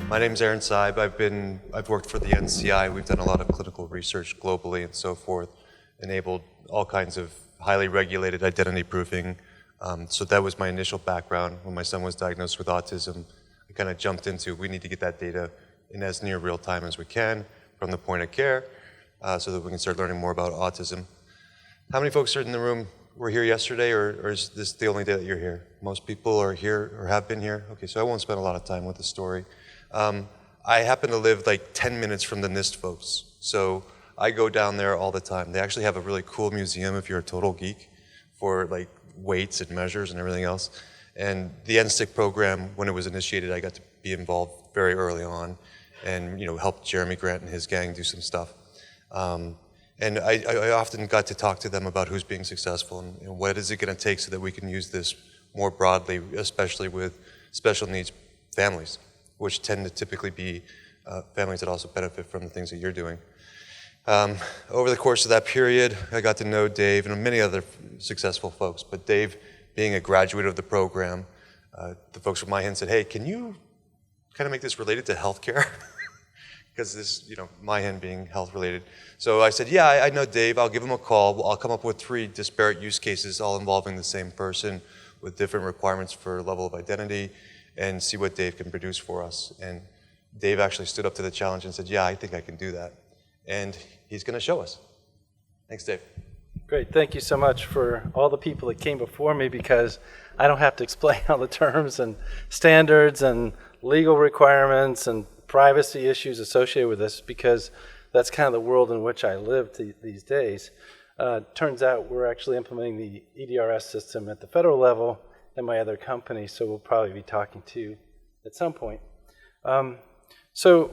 My name's Seib. I've worked for the NCI. We've done a lot of clinical research globally and so forth, enabled all kinds of highly regulated identity proofing. So that was my initial background. When my son was diagnosed with autism, I kind of jumped into, we need to get that data in as near real time as we can from the point of care so that we can start learning more about autism. How many folks are in the room were here yesterday, or is this the only day that you're here? Most people are here or have been here? Okay, so I won't spend a lot of time with the story. I happen to live like 10 minutes from the NIST folks, so I go down there all the time. They actually have a really cool museum if you're a total geek for like weights and measures and everything else. And the NSTIC program, when it was initiated, I got to be involved very early on and helped Jeremy Grant and his gang do some stuff. And I often got to talk to them about who's being successful and what is it going to take so that we can use this more broadly, especially with special needs families, which tend to typically be families that also benefit from the things that you're doing. Over the course of that period, I got to know Dave and many other successful folks, but Dave, being a graduate of the program, the folks from MiHIN said, hey, can you kind of make this related to healthcare? Because this, MiHIN being health related. So I said, yeah, I know Dave, I'll give him a call. I'll come up with 3 disparate use cases, all involving the same person with different requirements for level of identity, and see what Dave can produce for us. And Dave actually stood up to the challenge and said, yeah, I think I can do that. And he's going to show us. Thanks, Dave. Great, thank you so much for all the people that came before me, because I don't have to explain all the terms and standards and legal requirements and privacy issues associated with this, because that's kind of the world in which I live these days. Turns out we're actually implementing the EDRS system at the federal level in my other company, so we'll probably be talking to you at some point. So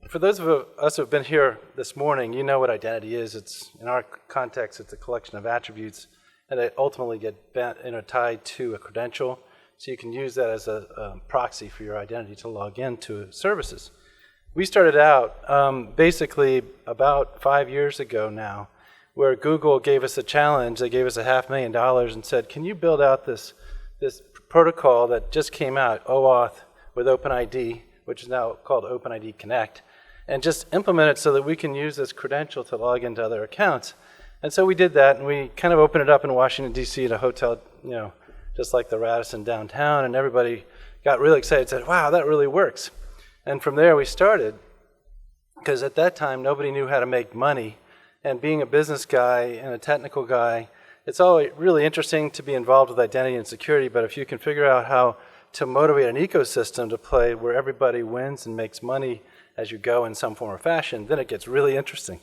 for those of us who have been here this morning, you know what identity is. It's, in our context, it's a collection of attributes, and they ultimately get tied to a credential. So you can use that as a proxy for your identity to log into services. We started out basically about 5 years ago now, where Google gave us a challenge. They gave us $500,000 and said, can you build out this protocol that just came out, OAuth with OpenID, which is now called OpenID Connect, and just implement it so that we can use this credential to log into other accounts. And so we did that, and we kind of opened it up in Washington, D.C. at a hotel, just like the Radisson downtown, and everybody got really excited and said, wow, that really works. And from there we started, because at that time nobody knew how to make money, and being a business guy and a technical guy, it's always really interesting to be involved with identity and security, but if you can figure out how to motivate an ecosystem to play where everybody wins and makes money as you go in some form or fashion, then it gets really interesting.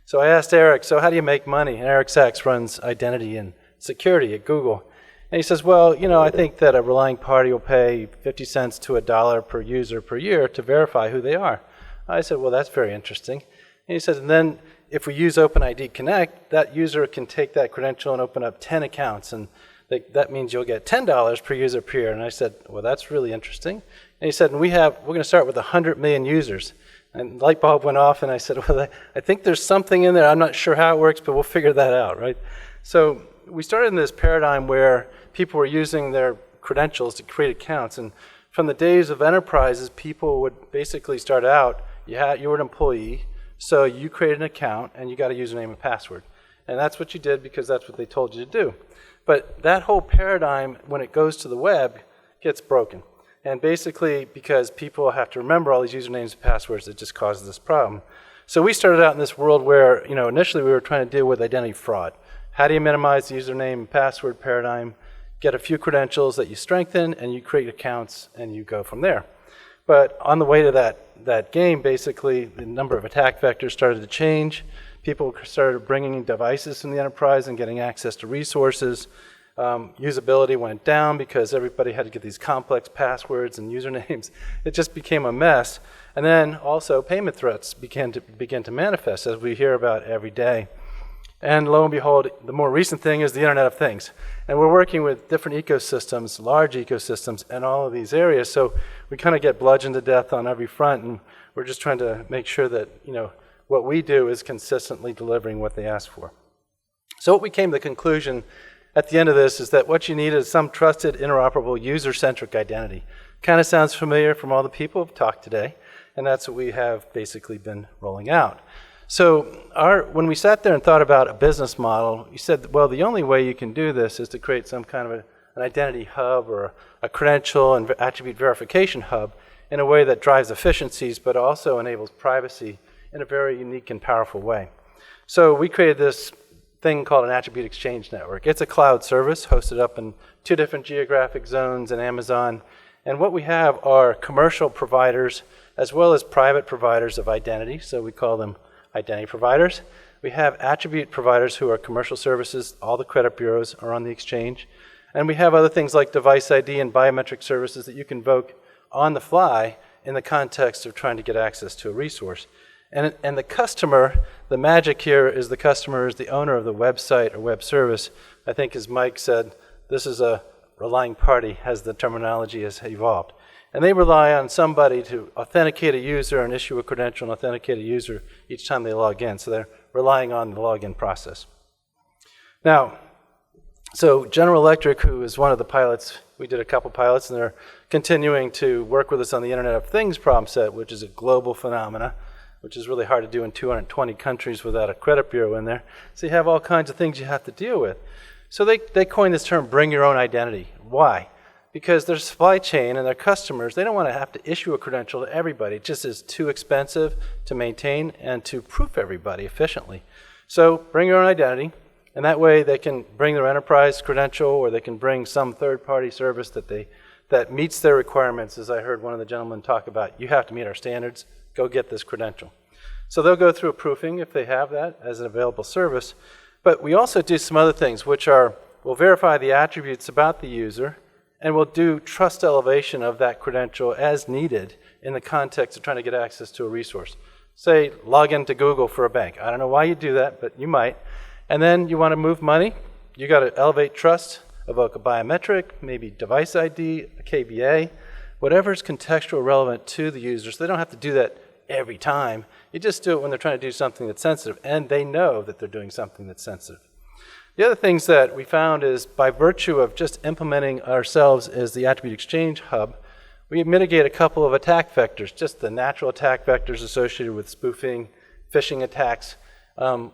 So I asked Eric, so how do you make money? And Eric Sachs runs identity and security at Google. And he says, well, I think that a relying party will pay 50 cents to $1 per user per year to verify who they are. I said, well, that's very interesting. And he says, and then if we use OpenID Connect, that user can take that credential and open up 10 accounts, and that means you'll get $10 per user per year. And I said, well, that's really interesting. And he said, and we're going to start with 100 million users. And the light bulb went off, and I said, well, I think there's something in there. I'm not sure how it works, but we'll figure that out, right? So we started in this paradigm where people were using their credentials to create accounts. And from the days of enterprises, people would basically start out, you were an employee, so you created an account, and you got a username and password. And that's what you did because that's what they told you to do. But that whole paradigm, when it goes to the web, gets broken. And basically, because people have to remember all these usernames and passwords, it just causes this problem. So we started out in this world where, initially we were trying to deal with identity fraud. How do you minimize the username and password paradigm? Get a few credentials that you strengthen, and you create accounts, and you go from there. But on the way to that game, basically, the number of attack vectors started to change. People started bringing devices from the enterprise and getting access to resources. Usability went down because everybody had to get these complex passwords and usernames. It just became a mess. And then also payment threats began to manifest, as we hear about every day. And lo and behold, the more recent thing is the Internet of Things. And we're working with different ecosystems, large ecosystems, in all of these areas. So we kind of get bludgeoned to death on every front, and we're just trying to make sure that what we do is consistently delivering what they ask for. So what we came to the conclusion at the end of this is that what you need is some trusted, interoperable, user-centric identity. Kind of sounds familiar from all the people who've talked today, and that's what we have basically been rolling out. So when we sat there and thought about a business model, we said, well, the only way you can do this is to create some kind of an identity hub or a credential and attribute verification hub in a way that drives efficiencies but also enables privacy in a very unique and powerful way. So we created this thing called an attribute exchange network. It's a cloud service hosted up in 2 different geographic zones in Amazon. And what we have are commercial providers as well as private providers of identity. So we call them identity providers. We have attribute providers who are commercial services. All the credit bureaus are on the exchange. And we have other things like device ID and biometric services that you can invoke on the fly in the context of trying to get access to a resource. And the customer, the magic here is the customer is the owner of the website or web service. I think as Mike said, this is a relying party as the terminology has evolved. And they rely on somebody to authenticate a user and issue a credential and authenticate a user each time they log in. So they're relying on the login process. Now, so General Electric, who is one of the pilots, we did a couple pilots, and they're continuing to work with us on the Internet of Things problem set, which is a global phenomena, which is really hard to do in 220 countries without a credit bureau in there. So you have all kinds of things you have to deal with. So they coined this term, bring your own identity. Why? Because their supply chain and their customers, they don't want to have to issue a credential to everybody. It just is too expensive to maintain and to proof everybody efficiently. So bring your own identity, and that way they can bring their enterprise credential or they can bring some third-party service that meets their requirements. As I heard one of the gentlemen talk about, you have to meet our standards. Go get this credential. So they'll go through a proofing if they have that as an available service. But we also do some other things, which are we'll verify the attributes about the user, and we'll do trust elevation of that credential as needed in the context of trying to get access to a resource. Say, log into Google for a bank. I don't know why you do that, but you might. And then you want to move money. You got to elevate trust, evoke a biometric, maybe device ID, a KBA, whatever is contextual relevant to the user. So they don't have to do that every time. You just do it when they're trying to do something that's sensitive, and they know that they're doing something that's sensitive. The other things that we found is by virtue of just implementing ourselves as the attribute exchange hub, we mitigate a couple of attack vectors, just the natural attack vectors associated with spoofing, phishing attacks,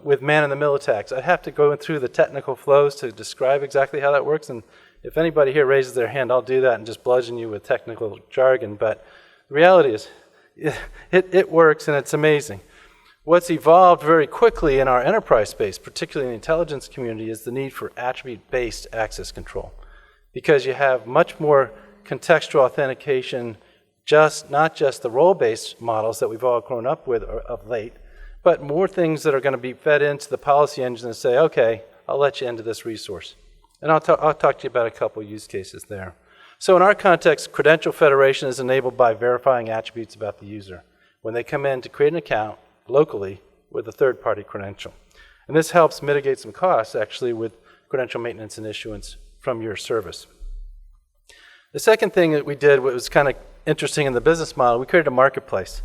with man-in-the-middle attacks. I'd have to go through the technical flows to describe exactly how that works, and if anybody here raises their hand, I'll do that and just bludgeon you with technical jargon. But the reality is, it works and it's amazing. What's evolved very quickly in our enterprise space, particularly in the intelligence community, is the need for attribute-based access control. Because you have much more contextual authentication, not just the role-based models that we've all grown up with of late, but more things that are going to be fed into the policy engine and say, okay, I'll let you into this resource. And I'll talk to you about a couple use cases there. So in our context, credential federation is enabled by verifying attributes about the user when they come in to create an account locally with a third-party credential. And this helps mitigate some costs, actually, with credential maintenance and issuance from your service. The second thing that we did, what was kind of interesting in the business model, we created a marketplace.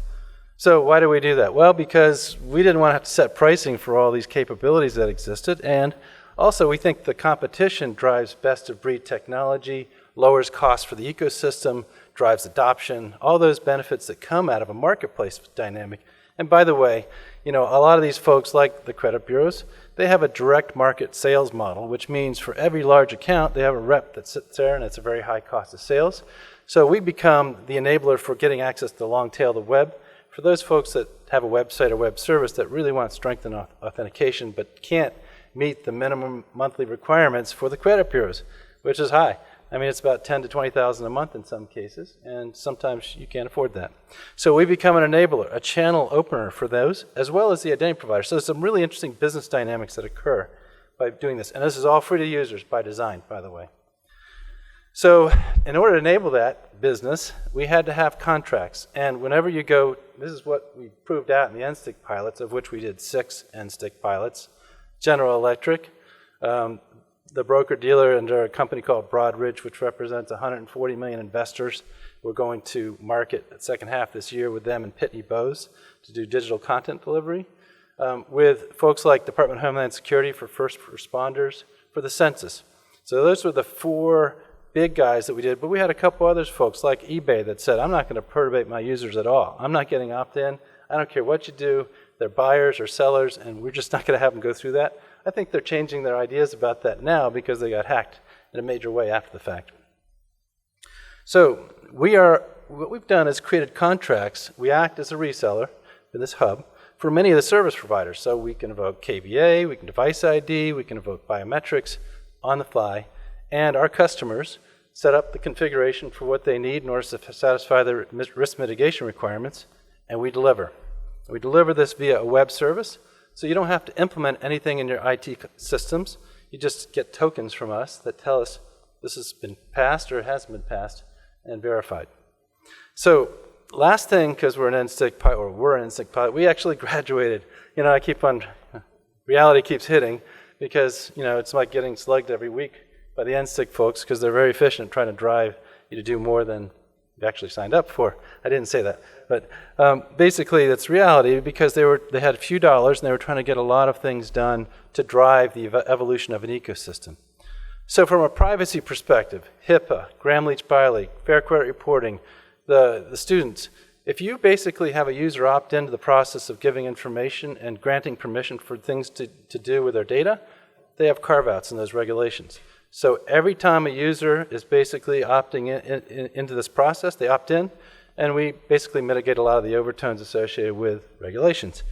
So why do we do that? Well, because we didn't want to have to set pricing for all these capabilities that existed, and also we think the competition drives best-of-breed technology, lowers costs for the ecosystem, drives adoption, all those benefits that come out of a marketplace dynamic. And by the way, a lot of these folks, like the credit bureaus, they have a direct market sales model, which means for every large account, they have a rep that sits there, and it's a very high cost of sales. So we become the enabler for getting access to the long tail of the web. For those folks that have a website or web service that really want to strengthen authentication but can't meet the minimum monthly requirements for the credit bureaus, which is high. I mean, it's about $10,000 to $20,000 a month in some cases, and sometimes you can't afford that. So we become an enabler, a channel opener for those, as well as the identity provider. So there's some really interesting business dynamics that occur by doing this. And this is all free to users by design, by the way. So in order to enable that business, we had to have contracts. And whenever you go, this is what we proved out in the NSTIC pilots, of which we did 6 NSTIC pilots. General Electric, the broker-dealer under a company called Broadridge, which represents 140 million investors. We're going to market the second half this year with them in Pitney Bowes to do digital content delivery. With folks like Department of Homeland Security for first responders, for the census. So those were the 4 big guys that we did, but we had a couple others folks like eBay that said, I'm not going to perturbate my users at all. I'm not getting opt-in. I don't care what you do. They're buyers or sellers, and we're just not going to have them go through that. I think they're changing their ideas about that now because they got hacked in a major way after the fact. So what we've done is created contracts. We act as a reseller for this hub for many of the service providers. So we can invoke KVA, we can device ID, we can invoke biometrics on the fly, and our customers set up the configuration for what they need in order to satisfy their risk mitigation requirements, and we deliver. We deliver this via a web service, so you don't have to implement anything in your IT systems. You just get tokens from us that tell us this has been passed or it hasn't been passed and verified. So last thing, because we're an NSTIC pilot, we actually graduated. I keep on, reality keeps hitting because, it's like getting slugged every week by the NSTIC folks because they're very efficient trying to drive you to do more than you actually signed up for. I didn't say that. But basically, that's reality because they had a few dollars and they were trying to get a lot of things done to drive the evolution of an ecosystem. So from a privacy perspective, HIPAA, Gramm-Leach BioLeak, Fair Credit Reporting, the students, if you basically have a user opt into the process of giving information and granting permission for things to do with their data, they have carve-outs in those regulations. So every time a user is basically opting into this process, they opt in, and we basically mitigate a lot of the overtones associated with regulations.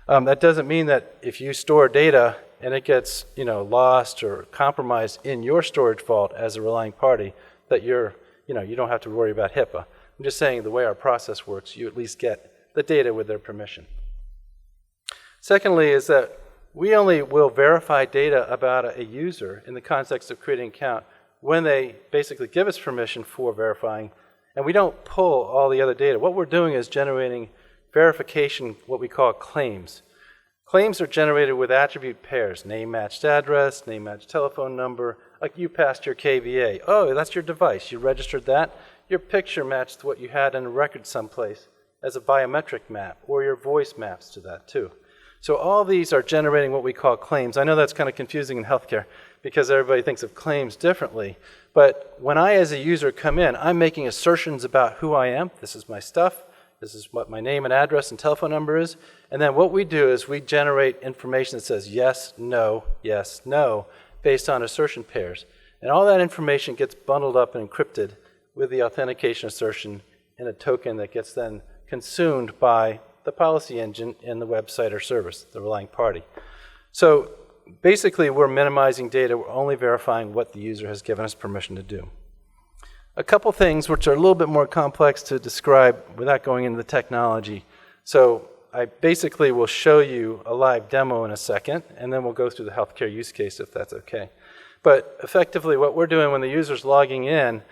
That doesn't mean that if you store data and it gets lost or compromised in your storage vault as a relying party, that you don't have to worry about HIPAA. I'm just saying the way our process works, you at least get the data with their permission. Secondly is that we only will verify data about a user in the context of creating an account when they basically give us permission for verifying, and we don't pull all the other data. What we're doing is generating verification, what we call claims. Claims are generated with attribute pairs, name-matched address, name-matched telephone number. Like you passed your KVA. Oh, that's your device. You registered that. Your picture matched what you had in a record someplace as a biometric map, or your voice maps to that too. So all these are generating what we call claims. I know that's kind of confusing in healthcare because everybody thinks of claims differently. But when I, as a user, come in, I'm making assertions about who I am. This is my stuff. This is what my name and address and telephone number is. And then what we do is we generate information that says yes, no, based on assertion pairs. And all that information gets bundled up and encrypted with the authentication assertion in a token that gets then consumed by the policy engine in the website or service, the relying party. So basically, we're minimizing data. We're only verifying what the user has given us permission to do. A couple things which are a little bit more complex to describe without going into the technology. So I basically will show you a live demo in a second, and then we'll go through the healthcare use case if that's okay. But effectively, what we're doing when the user's logging in,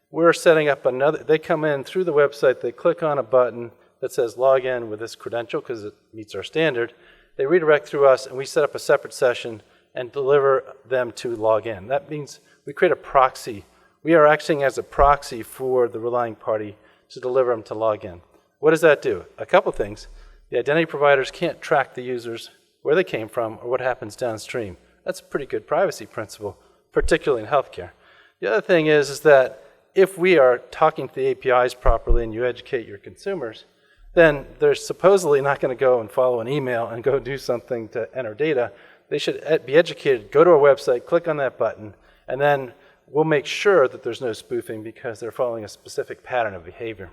we're setting up they come in through the website, they click on a button that says log in with this credential because it meets our standard. They redirect through us, and we set up a separate session and deliver them to log in. That means we create a proxy. We are acting as a proxy for the relying party to deliver them to log in. What does that do? A couple things. The identity providers can't track the users, where they came from, or what happens downstream. That's a pretty good privacy principle, particularly in healthcare. The other thing is that if we are talking to the APIs properly and you educate your consumers, then they're supposedly not going to go and follow an email and go do something to enter data. They should be educated, go to our website, click on that button, and then we'll make sure that there's no spoofing because they're following a specific pattern of behavior.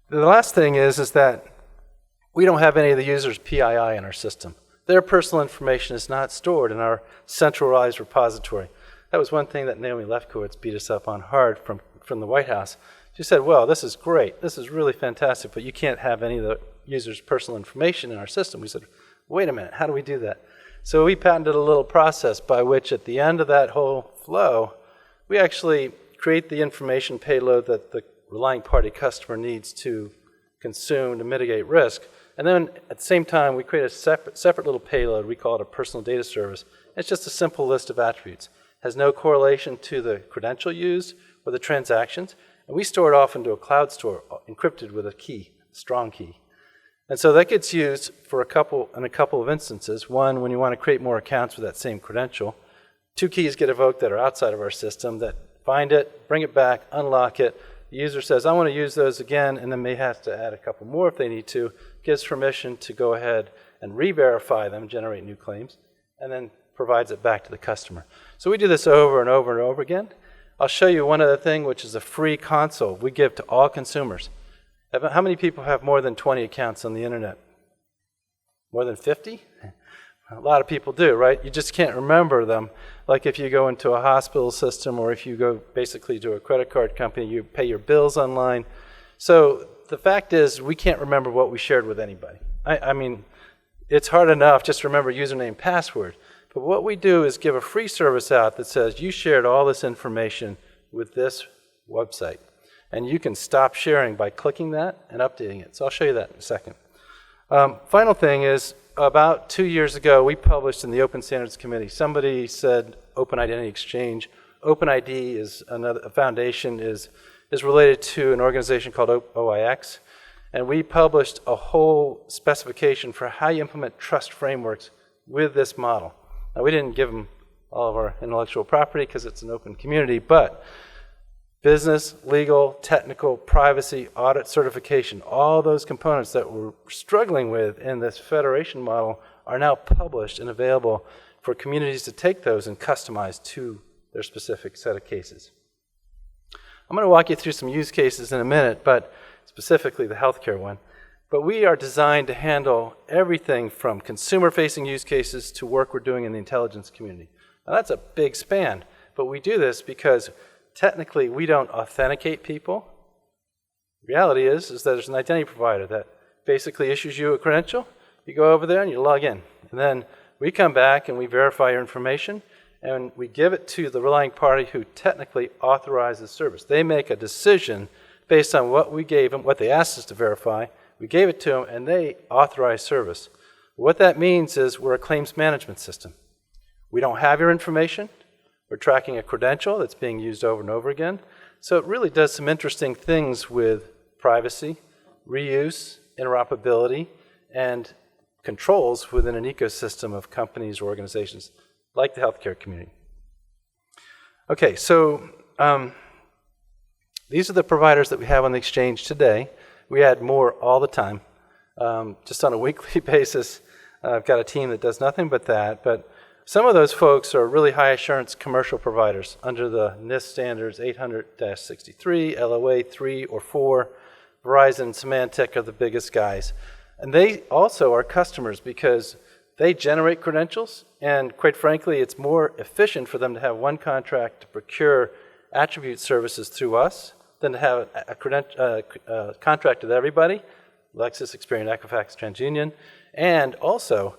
The last thing is that we don't have any of the users' PII in our system. Their personal information is not stored in our centralized repository. That was one thing that Naomi Lefkowitz beat us up on hard from the White House. She said, well, this is great. This is really fantastic, but you can't have any of the user's personal information in our system. We said, wait a minute, how do we do that? So we patented a little process by which at the end of that whole flow, we actually create the information payload that the relying party customer needs to consume to mitigate risk. And then at the same time, we create a separate little payload. We call it a personal data service. It's just a simple list of attributes. It has no correlation to the credential used or the transactions. And we store it off into a cloud store encrypted with a key, a strong key. And so that gets used for a couple of instances. One, when you want to create more accounts with that same credential. 2 keys get evoked that are outside of our system that find it, bring it back, unlock it. The user says, I want to use those again, and then may have to add a couple more if they need to, gives permission to go ahead and re-verify them, generate new claims, and then provides it back to the customer. So we do this over and over and over again. I'll show you one other thing, which is a free console we give to all consumers. How many people have more than 20 accounts on the internet? More than 50? A lot of people do, right? You just can't remember them. Like if you go into a hospital system or if you go basically to a credit card company, you pay your bills online. So the fact is we can't remember what we shared with anybody. I mean, it's hard enough just to remember username and password. But what we do is give a free service out that says you shared all this information with this website. And you can stop sharing by clicking that and updating it. So I'll show you that in a second. Final thing is, about 2 years ago, we published in the Open Standards Committee. Somebody said Open Identity Exchange. OpenID is a foundation, is related to an organization called OIX. And we published a whole specification for how you implement trust frameworks with this model. Now, we didn't give them all of our intellectual property because it's an open community, but business, legal, technical, privacy, audit, certification, all those components that we're struggling with in this federation model are now published and available for communities to take those and customize to their specific set of cases. I'm going to walk you through some use cases in a minute, but specifically the healthcare one. But we are designed to handle everything from consumer-facing use cases to work we're doing in the intelligence community. Now that's a big span, but we do this because technically, we don't authenticate people. The reality is that there's an identity provider that basically issues you a credential. You go over there and you log in. And then we come back and we verify your information, and we give it to the relying party who technically authorizes service. They make a decision based on what we gave them, what they asked us to verify. We gave it to them, and they authorize service. What that means is we're a claims management system. We don't have your information. We're tracking a credential that's being used over and over again. So it really does some interesting things with privacy, reuse, interoperability, and controls within an ecosystem of companies or organizations like the healthcare community. Okay, so these are the providers that we have on the exchange today. We add more all the time, just on a weekly basis. I've got a team that does nothing but that, but some of those folks are really high assurance commercial providers under the NIST standards 800-63, LOA 3 or 4. Verizon and Symantec are the biggest guys. And they also are customers because they generate credentials, and quite frankly, it's more efficient for them to have one contract to procure attribute services through us than to have a contract with everybody, Lexis, Experian, Equifax, TransUnion. And also,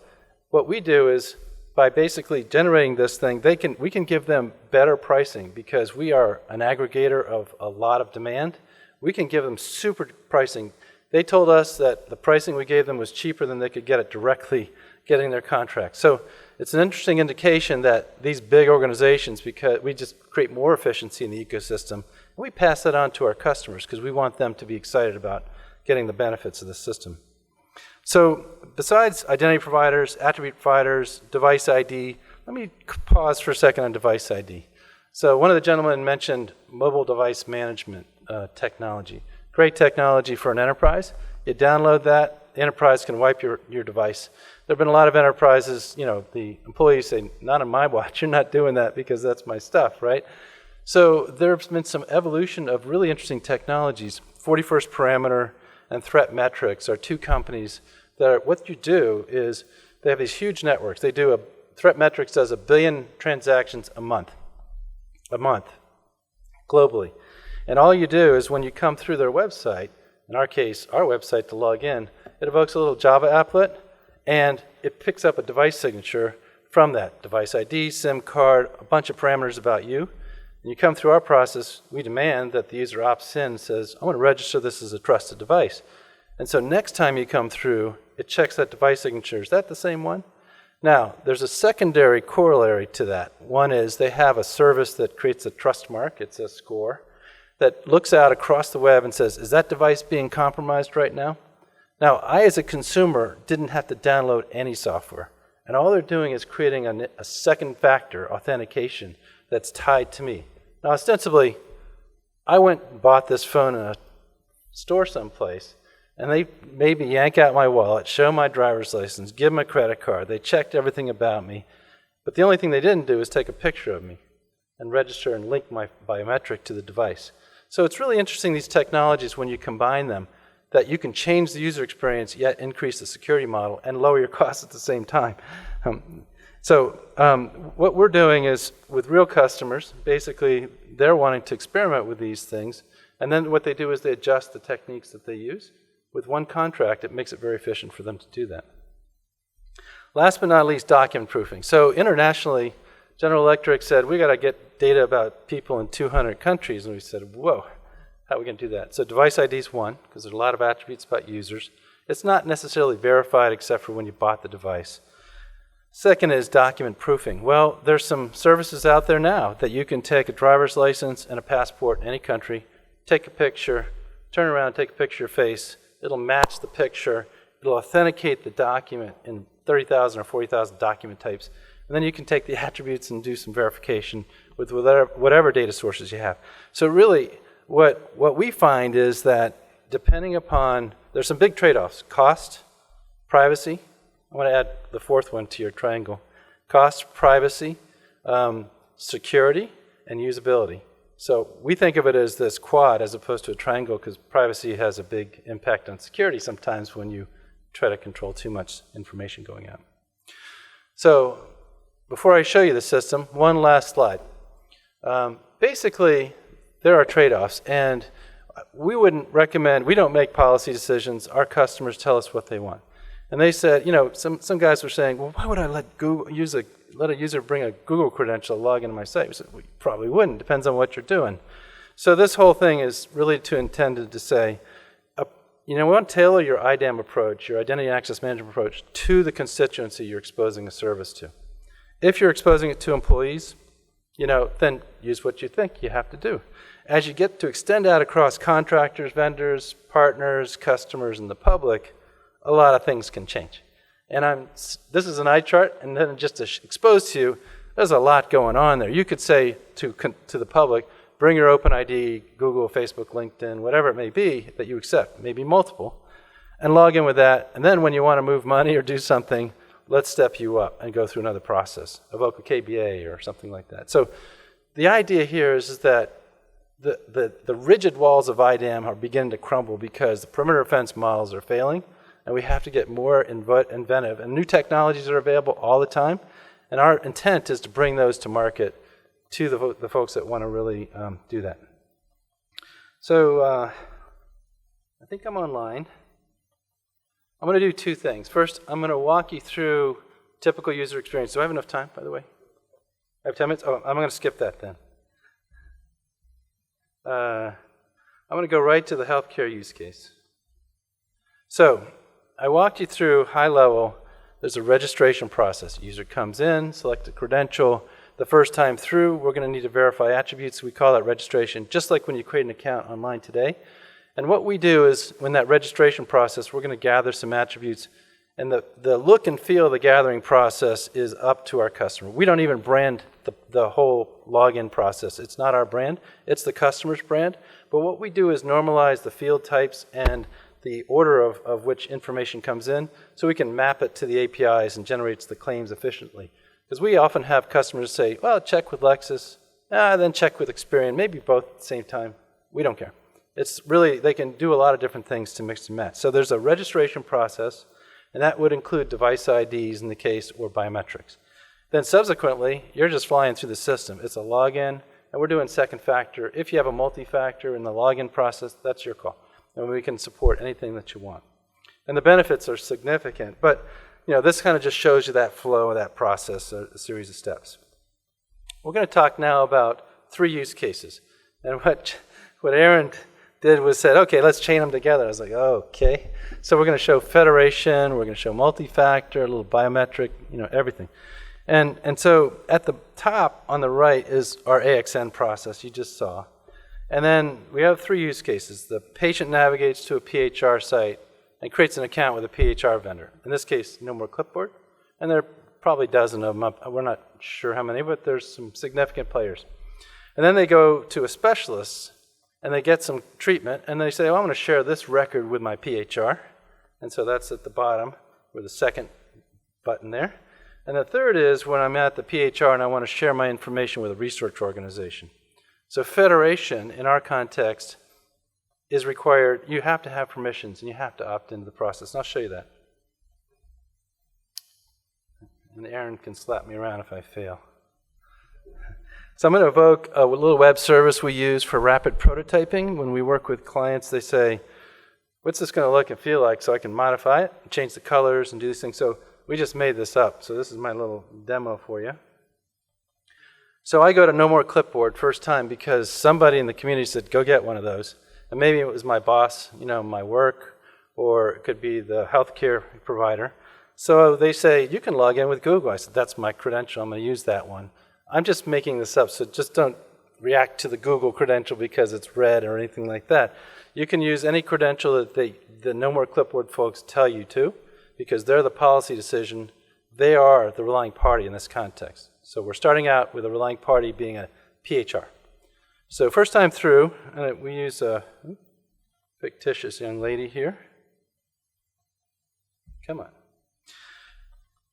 what we do is by basically generating this thing, we can give them better pricing because we are an aggregator of a lot of demand. We can give them super pricing. They told us that the pricing we gave them was cheaper than they could get it directly getting their contract. So it's an interesting indication that these big organizations, because we just create more efficiency in the ecosystem, and we pass that on to our customers because we want them to be excited about getting the benefits of the system. So besides identity providers, attribute providers, device ID, let me pause for a second on device ID. So one of the gentlemen mentioned mobile device management technology. Great technology for an enterprise. You download that, the enterprise can wipe your device. There have been a lot of enterprises, the employees say, not on my watch, you're not doing that because that's my stuff, right? So there's been some evolution of really interesting technologies. 41st Parameter and Threat Metrics are two companies that what you do is they have these huge networks. Threat Metrics does 1 billion transactions a month, globally. And all you do is when you come through their website, in our case, our website to log in, it evokes a little Java applet, and it picks up a device signature from that device ID, SIM card, a bunch of parameters about you. And you come through our process, we demand that the user opts in and says, I want to register this as a trusted device. And so next time you come through, it checks that device signature. Is that the same one? Now, there's a secondary corollary to that. One is they have a service that creates a trust mark, it's a score, that looks out across the web and says, is that device being compromised right now? Now, I as a consumer didn't have to download any software. And all they're doing is creating a second factor authentication that's tied to me. Now, ostensibly, I went and bought this phone in a store someplace, and they made me yank out my wallet, show my driver's license, give them a credit card. They checked everything about me. But the only thing they didn't do is take a picture of me and register and link my biometric to the device. So it's really interesting, these technologies, when you combine them, that you can change the user experience yet increase the security model and lower your costs at the same time. What we're doing is, with real customers, basically they're wanting to experiment with these things, and then what they do is they adjust the techniques that they use. With one contract, it makes it very efficient for them to do that. Last but not least, document proofing. So internationally, General Electric said, we got to get data about people in 200 countries, and we said, whoa, how are we going to do that? So device ID is one, because there's a lot of attributes about users. It's not necessarily verified except for when you bought the device. Second is document proofing. Well, there's some services out there now that you can take a driver's license and a passport in any country, take a picture, turn around and take a picture of your face. It'll match the picture. It'll authenticate the document in 30,000 or 40,000 document types. And then you can take the attributes and do some verification with whatever data sources you have. So really, what we find is that depending upon, there's some big trade-offs. Cost, privacy. I want to add the fourth one to your triangle. Cost, privacy, security, and usability. So we think of it as this quad as opposed to a triangle, because privacy has a big impact on security sometimes when you try to control too much information going out. So before I show you the system, one last slide. Basically, there are trade-offs, and we wouldn't recommend, we don't make policy decisions. Our customers tell us what they want. And they said, some guys were saying, well, why would I let a user bring a Google credential, log into my site? We said, well, you probably wouldn't. Depends on what you're doing. So this whole thing is really intended to say, we want to tailor your IDAM approach, your identity access management approach, to the constituency you're exposing a service to. If you're exposing it to employees, then use what you think you have to do. As you get to extend out across contractors, vendors, partners, customers, and the public, a lot of things can change. And this is an eye chart, and then just to expose to you, there's a lot going on there. You could say to the public, bring your OpenID, Google, Facebook, LinkedIn, whatever it may be that you accept, maybe multiple, and log in with that. And then when you want to move money or do something, let's step you up and go through another process, evoke a KBA or something like that. So the idea here is that the rigid walls of IDAM are beginning to crumble because the perimeter defense models are failing, and we have to get more inventive. And new technologies are available all the time, and our intent is to bring those to market to the folks that want to really do that. So I think I'm online. I'm going to do two things. First, I'm going to walk you through typical user experience. Do I have enough time, by the way? I have 10 minutes? Oh, I'm going to skip that then. I'm going to go right to the healthcare use case. So I walked you through high level. There's a registration process. User comes in, select a credential. The first time through, we're going to need to verify attributes. We call that registration, just like when you create an account online today. And what we do is, when that registration process, we're going to gather some attributes. And the look and feel of the gathering process is up to our customer. We don't even brand the whole login process. It's not our brand. It's the customer's brand. But what we do is normalize the field types and the order of which information comes in, so we can map it to the APIs and generates the claims efficiently. Because we often have customers say, well, check with Lexis, then check with Experian, maybe both at the same time. We don't care. It's really, they can do a lot of different things to mix and match. So there's a registration process, and that would include device IDs in the case, or biometrics. Then subsequently, you're just flying through the system. It's a login, and we're doing second factor. If you have a multi-factor in the login process, that's your call. And we can support anything that you want. And the benefits are significant, but this kind of just shows you that flow of that process, a series of steps. We're going to talk now about 3 use cases. And what Aaron did was said, okay, let's chain them together. I was like, oh, okay. So we're going to show federation, we're going to show multi-factor, a little biometric, everything. And so at the top on the right is our AXN process you just saw. And then we have 3 use cases. The patient navigates to a PHR site and creates an account with a PHR vendor. In this case, No More Clipboard. And there are probably a dozen of them. We're not sure how many, but there's some significant players. And then they go to a specialist, and they get some treatment, and they say, oh, I'm going to share this record with my PHR. And so that's at the bottom, with the second button there. And the third is when I'm at the PHR and I want to share my information with a research organization. So federation, in our context, is required. You have to have permissions, and you have to opt into the process. And I'll show you that. And Aaron can slap me around if I fail. So I'm going to evoke a little web service we use for rapid prototyping. When we work with clients, they say, what's this going to look and feel like so I can modify it, and change the colors, and do these things. So we just made this up. So this is my little demo for you. So I go to No More Clipboard first time because somebody in the community said, go get one of those. And maybe it was my boss, my work, or it could be the healthcare provider. So they say, you can log in with Google. I said, that's my credential. I'm going to use that one. I'm just making this up, so just don't react to the Google credential because it's red or anything like that. You can use any credential that the No More Clipboard folks tell you to, because they're the policy decision. They are the relying party in this context. So we're starting out with a relying party being a PHR. So first time through, we use a fictitious young lady here. Come on.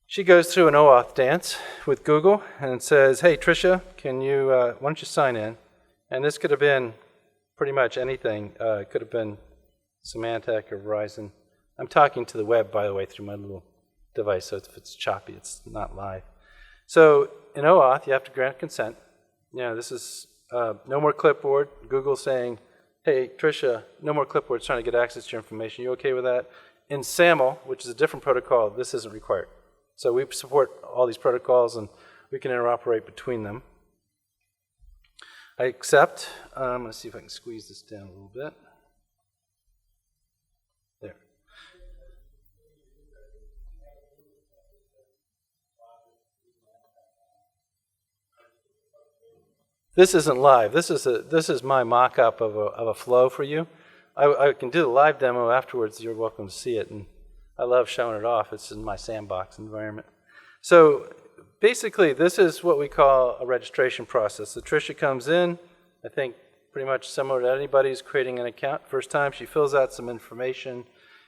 She goes through an OAuth dance with Google and says, hey, Tricia, why don't you sign in? And this could have been pretty much anything. It could have been Symantec or Verizon. I'm talking to the web, by the way, through my little device, so if it's choppy, it's not live. So in OAuth, you have to grant consent. This is No More Clipboard. Google saying, hey, Tricia, No More Clipboard's trying to get access to your information. You okay with that? In SAML, which is a different protocol, this isn't required. So we support all these protocols, and we can interoperate between them. I accept. I'm going to see if I can squeeze this down a little bit. There. This isn't live. This is my mock-up of a flow for you. I can do the live demo afterwards. You're welcome to see it. And I love showing it off. It's in my sandbox environment. So basically, this is what we call a registration process. So Tricia comes in, I think pretty much similar to anybody who's creating an account. First time, she fills out some information.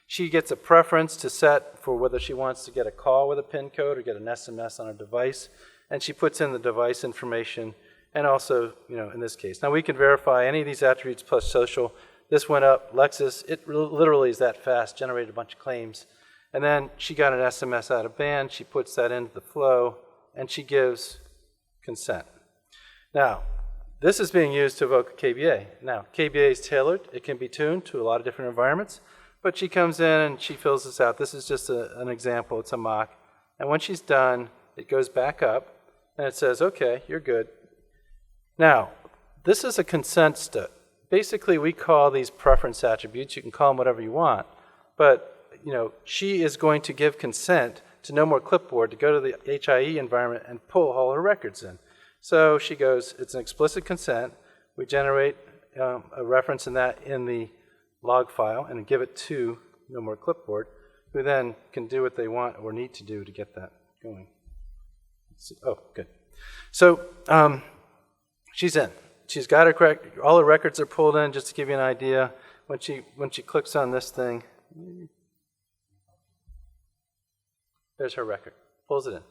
She gets a preference to set for whether she wants to get a call with a PIN code or get an SMS on her device. And she puts in the device information and also, in this case. Now, we can verify any of these attributes plus social. This went up. Lexis, it literally is that fast, generated a bunch of claims. And then she got an SMS out of band. She puts that into the flow, and she gives consent. Now, this is being used to evoke a KBA. Now, KBA is tailored. It can be tuned to a lot of different environments. But she comes in and she fills this out. This is just an example. It's a mock. And when she's done, it goes back up, and it says, OK, you're good. Now, this is a consent step. Basically, we call these preference attributes. You can call them whatever you want. But she is going to give consent to No More Clipboard to go to the HIE environment and pull all her records in. So she goes, it's an explicit consent. We generate a reference in that in the log file and give it to No More Clipboard, who then can do what they want or need to do to get that going. Let's see. Oh, good. So she's in. She's got her all her records are pulled in. Just to give you an idea, when she clicks on this thing, there's her record. Pulls it in.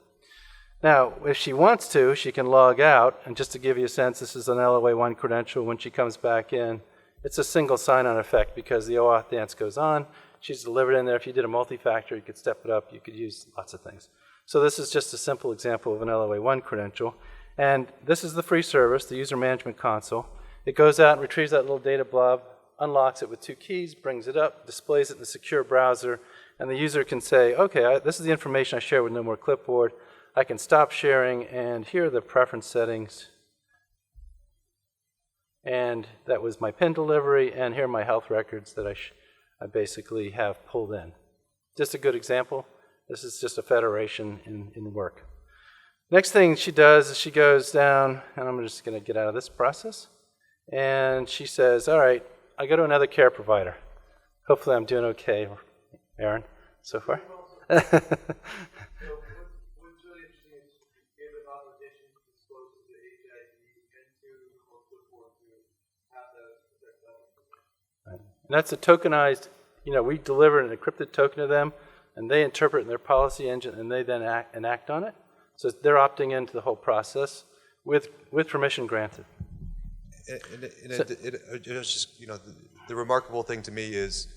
Now, if she wants to, she can log out. And just to give you a sense, this is an LOA1 credential. When she comes back in, it's a single sign-on effect because the OAuth dance goes on. She's delivered in there. If you did a multi-factor, you could step it up. You could use lots of things. So this is just a simple example of an LOA1 credential. And this is the free service, the user management console. It goes out and retrieves that little data blob, unlocks it with 2 keys, brings it up, displays it in the secure browser, and the user can say, okay, this is the information I share with No More Clipboard. I can stop sharing, and here are the preference settings. And that was my PIN delivery, and here are my health records that I basically have pulled in. Just a good example. This is just a federation in work. Next thing she does is she goes down, and I'm just going to get out of this process, and she says, all right, I go to another care provider. Hopefully I'm doing okay, Aaron, so far. And that's a tokenized, we deliver an encrypted token to them, and they interpret it in their policy engine, and they then enact on it. So they're opting into the whole process with permission granted. It's just, the remarkable thing to me is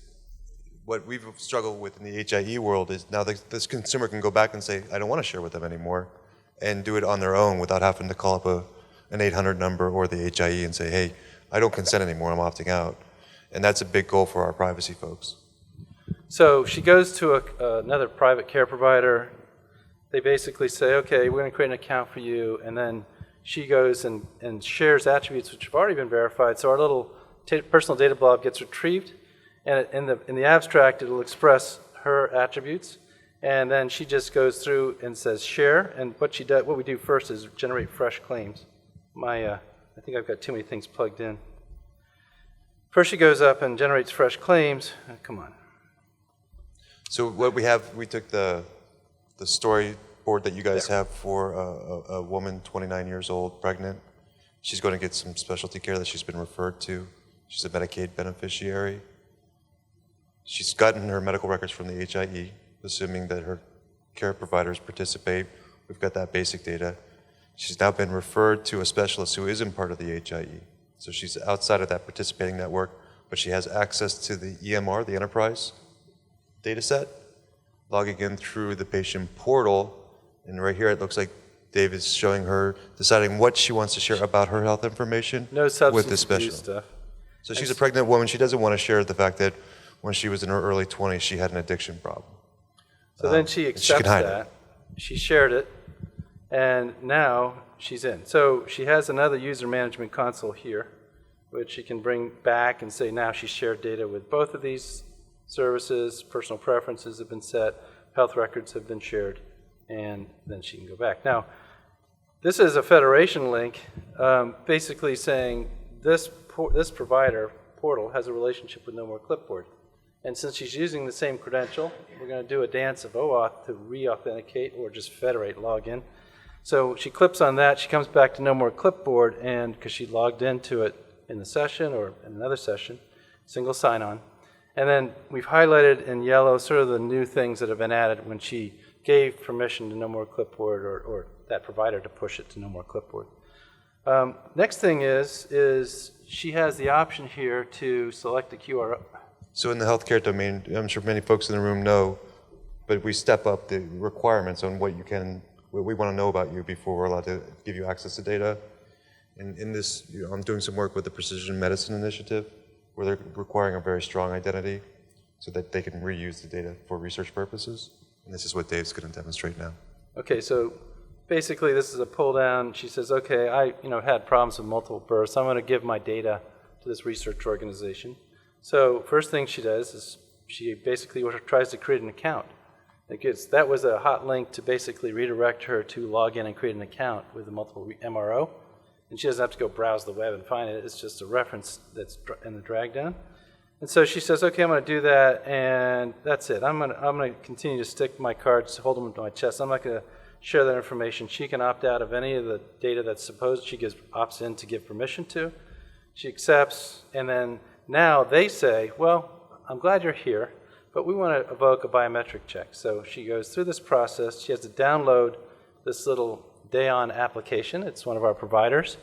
what we've struggled with in the HIE world is now this consumer can go back and say, I don't want to share with them anymore, and do it on their own without having to call up an 800 number or the HIE and say, hey, I don't consent anymore, I'm opting out. And that's a big goal for our privacy folks. So she goes to another private care provider. They basically say, okay, we're going to create an account for you, and then she goes and shares attributes which have already been verified. So our little personal data blob gets retrieved, and in the abstract, it'll express her attributes, and then she just goes through and says share. And what we do first is generate fresh claims. I think I've got too many things plugged in. First, she goes up and generates fresh claims. Come on. So what we took the storyboard that you guys have for a woman, 29 years old, pregnant. She's going to get some specialty care that she's been referred to. She's a Medicaid beneficiary. She's gotten her medical records from the HIE, assuming that her care providers participate. We've got that basic data. She's now been referred to a specialist who isn't part of the HIE. So she's outside of that participating network, but she has access to the EMR, the enterprise data set, logging in through the patient portal. And right here, it looks like Dave is showing her, deciding what she wants to share about her health information with the specialist. Stuff. So she's a pregnant woman. She doesn't want to share the fact that when she was in her early 20s, she had an addiction problem. So then she accepts that. She shared it, and now she's in. So she has another user management console here, which she can bring back and say now she's shared data with both of these services, personal preferences have been set, health records have been shared, and then she can go back. Now, this is a federation link, basically saying this provider portal has a relationship with No More Clipboard. And since she's using the same credential, we're going to do a dance of OAuth to re-authenticate or just federate login. So she clips on that, she comes back to No More Clipboard, and because she logged into it in the session or in another session, single sign-on. And then we've highlighted in yellow sort of the new things that have been added when she gave permission to No More Clipboard or that provider to push it to No More Clipboard. Next thing is she has the option here to select a QR. So in the healthcare domain, I'm sure many folks in the room know, but we step up the requirements on what we want to know about you before we're allowed to give you access to data. In this, I'm doing some work with the Precision Medicine Initiative, where they're requiring a very strong identity so that they can reuse the data for research purposes. And this is what Dave's going to demonstrate now. Okay, so basically this is a pull down. She says, okay, I had problems with multiple births. I'm going to give my data to this research organization. So first thing she does is she basically tries to create an account. That was a hot link to basically redirect her to log in and create an account with a multiple MRO. And she doesn't have to go browse the web and find it. It's just a reference that's in the drag down. And so she says, okay, I'm going to do that, and that's it. I'm going to continue to stick my cards, hold them to my chest. I'm not going to share that information. She can opt out of any of the data that's supposed she opts in to give permission to. She accepts, and then now they say, well, I'm glad you're here, but we want to evoke a biometric check. So she goes through this process. She has to download this little Dayon application. It's one of our providers.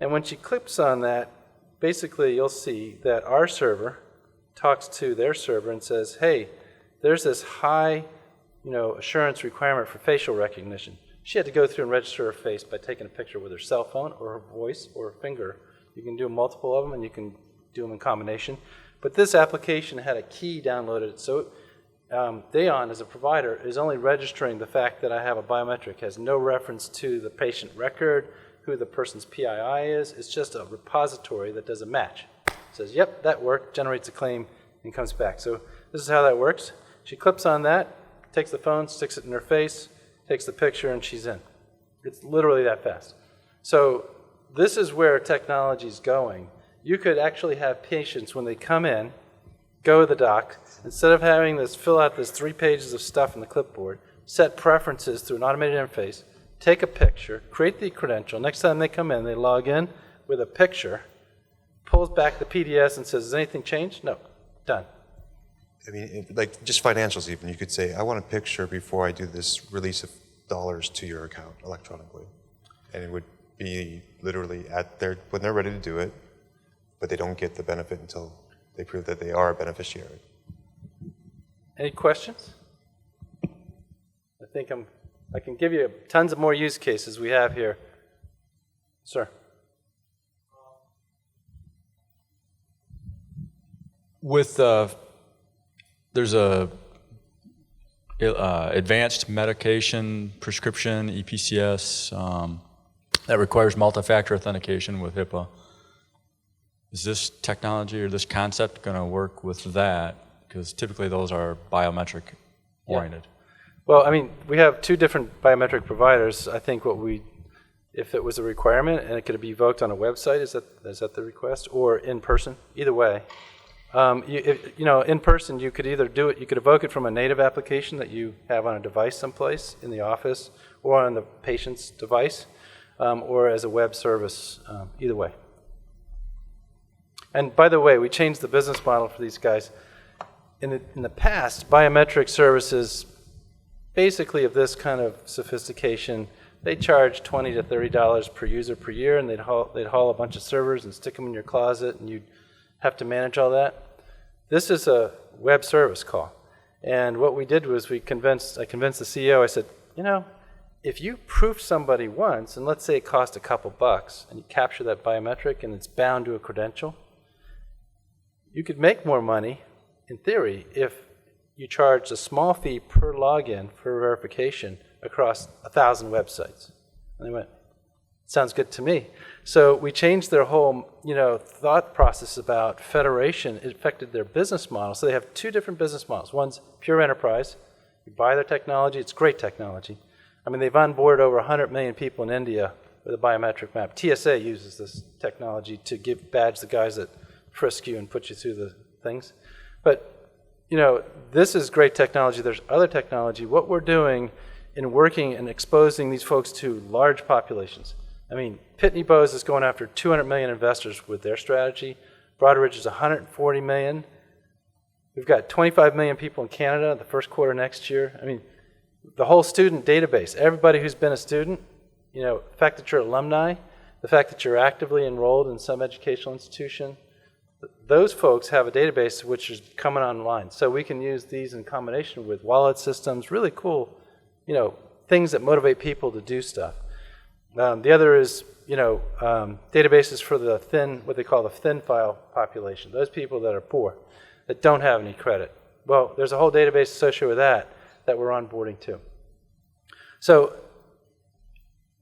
And when she clicks on that, basically you'll see that our server talks to their server and says, hey, there's this high assurance requirement for facial recognition. She had to go through and register her face by taking a picture with her cell phone or her voice or her finger. You can do multiple of them, and you can do them in combination. But this application had a key downloaded. So Dayon, as a provider, is only registering the fact that I have a biometric. Has no reference to the patient record, who the person's PII is. It's just a repository that does a match. It says, yep, that worked, generates a claim, and comes back. So this is how that works. She clips on that, takes the phone, sticks it in her face, takes the picture, and she's in. It's literally that fast. So this is where technology is going. You could actually have patients, when they come in, go to the doc, instead of having this fill out this 3 pages of stuff in the clipboard, set preferences through an automated interface, take a picture, create the credential. Next time they come in, they log in with a picture, pulls back the PDS and says, has anything changed? No. Done. I mean, like just financials even, you could say, I want a picture before I do this release of dollars to your account electronically. And it would be literally when they're ready to do it, but they don't get the benefit until they prove that they are a beneficiary. Any questions? I think I can give you tons of more use cases we have here. Sir. With there's a advanced medication prescription EPCS that requires multi-factor authentication with HIPAA. Is this technology or this concept going to work with that? Because typically those are biometric oriented. Yeah. Well, I mean, we have two different biometric providers. I think if it was a requirement and it could be evoked on a website, is that the request, or in person? Either way. In person, you could either do it, you could evoke it from a native application that you have on a device someplace in the office or on the patient's device, or as a web service, either way. And by the way, we changed the business model for these guys. In the past, biometric services, basically of this kind of sophistication, they charge $20 to $30 per user per year, and they'd haul a bunch of servers and stick them in your closet, and you'd have to manage all that. This is a web service call. And what we did was I convinced the CEO, I said, if you proof somebody once, and let's say it cost a couple bucks, and you capture that biometric and it's bound to a credential, you could make more money, in theory, if you charged a small fee per login for verification across 1,000 websites. And they went, sounds good to me. So we changed their whole, thought process about federation. It affected their business model. So they have two different business models. One's pure enterprise. You buy their technology. It's great technology. I mean, they've onboarded over 100 million people in India with a biometric map. TSA uses this technology to badge the guys that frisk you and put you through the things. But, this is great technology. There's other technology. What we're doing in working and exposing these folks to large populations. I mean, Pitney Bowes is going after 200 million investors with their strategy. Broadridge is 140 million. We've got 25 million people in Canada the first quarter next year. I mean, the whole student database, everybody who's been a student, the fact that you're alumni, the fact that you're actively enrolled in some educational institution, those folks have a database which is coming online. So we can use these in combination with wallet systems, really cool, things that motivate people to do stuff. The other is, databases for what they call the thin file population, those people that are poor, that don't have any credit. Well, there's a whole database associated with that we're onboarding too. So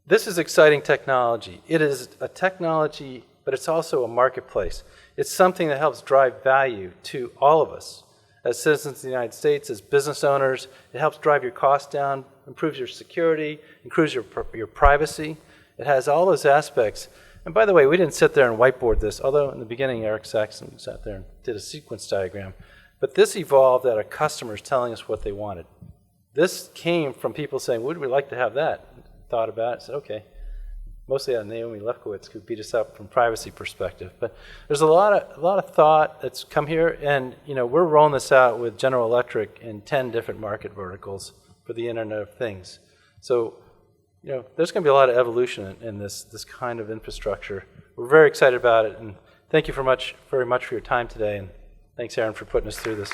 this is exciting technology. It is a technology, but it's also a marketplace. It's something that helps drive value to all of us as citizens of the United States, as business owners. It helps drive your costs down, improves your security, improves your privacy. It has all those aspects. And by the way, we didn't sit there and whiteboard this, although in the beginning Eric Saxon sat there and did a sequence diagram. But this evolved out of customers telling us what they wanted. This came from people saying, would we like to have that? Thought about it, said, okay. Mostly out of Naomi Lefkowitz, who beat us up from privacy perspective. But there's a lot of thought that's come here, and we're rolling this out with General Electric in 10 different market verticals for the Internet of Things. So there's going to be a lot of evolution in this kind of infrastructure. We're very excited about it, and thank you very much for your time today, and thanks, Aaron, for putting us through this.